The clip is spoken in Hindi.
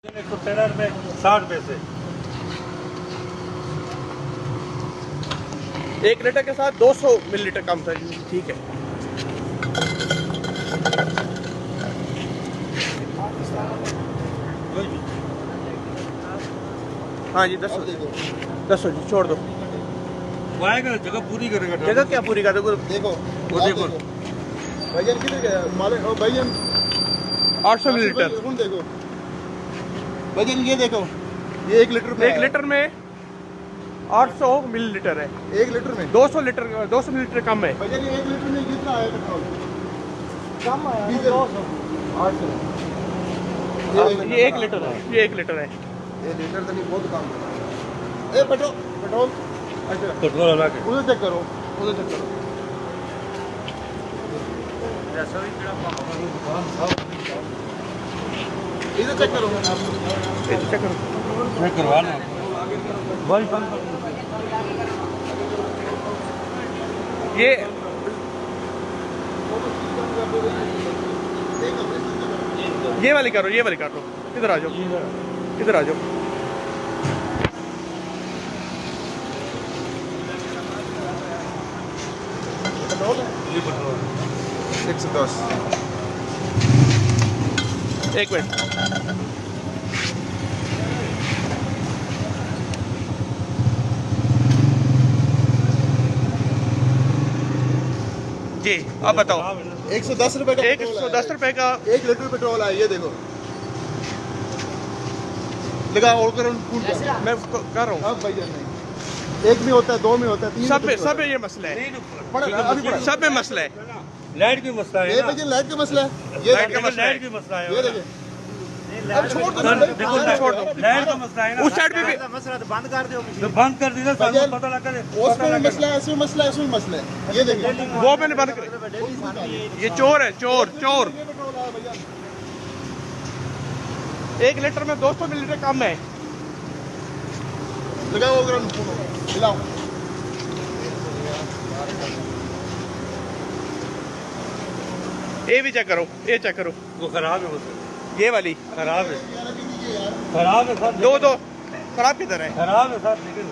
₹113.60 1 लीटर के साथ 200 मिलीलीटर कम था जी। ठीक है। हाँ जी, दसो दसो जी, छोड़ दो। वो आएगा जगह पूरी करेगा। जगह क्या पूरी कर दो? देखो वो देखो भाईजान किधर गया मालिक? ओ भाईजान 800 मिलीलीटर। कौन देखो भाईजान, ये देखो, ये 1 लीटर में 1 लीटर में 800 मिलीलीटर है। 1 लीटर में 200 मिलीलीटर कम है। भाईजान, ये 1 लीटर में कितना आया पेट्रोल? कम है, डीजल 800। ये 1 लीटर है, ये 1 लीटर है। ये लीटर तो नहीं, बहुत कम है। ए पेट्रोल पेट्रोल अच्छा पेट्रोल वाला के उधर चेक करो, उधर चेक करो। इधर चेक करो। ये चेक करो। चेक करवा लो ये वाली करो, ये वाली कर लो। इधर आ जाओ, इधर आ जाओ। ये पेट्रोल 110 एक मिनट। जी अब बताओ। 110 रुपए का 110 रुपए का 1 लीटर पेट्रोल है। ये देखो, लगा और करो फुल कर। मैं कर रहा हूँ। अब भाईजान नहीं, 1 में होता है, 2 में होता है, 3 सब में ये मसला है। अभी पड़ा। सब में मसला है। लाइट की मसला है ये ना। भाईजान लाइट का मसला है। ये लाइट का मसला है। लाइट की मसला है ये देखिए, अब छोड़ दो, सर, देखो छोड़ दो। लाइट का मसला है ना। उस साइड पे भी तो बंद कर दी ना, भाईजान, पता लगा उसमें भी मसला है, इसमें मसला है, इसमें मसला है। ये देखिए, वो मैंने बंद कर। ये चोर है, चोर चोर। ये पेट्रोल है भाईजान। 1 लीटर में 200 मिलीलीटर कम है। लगाओ ग्राम मिलाओ। ये भी चेक करो, ये चेक करो। वो खराब है, वो ये वाली खराब है, खराब है सर। दो खराब किधर है? खराब है सर, लेकिन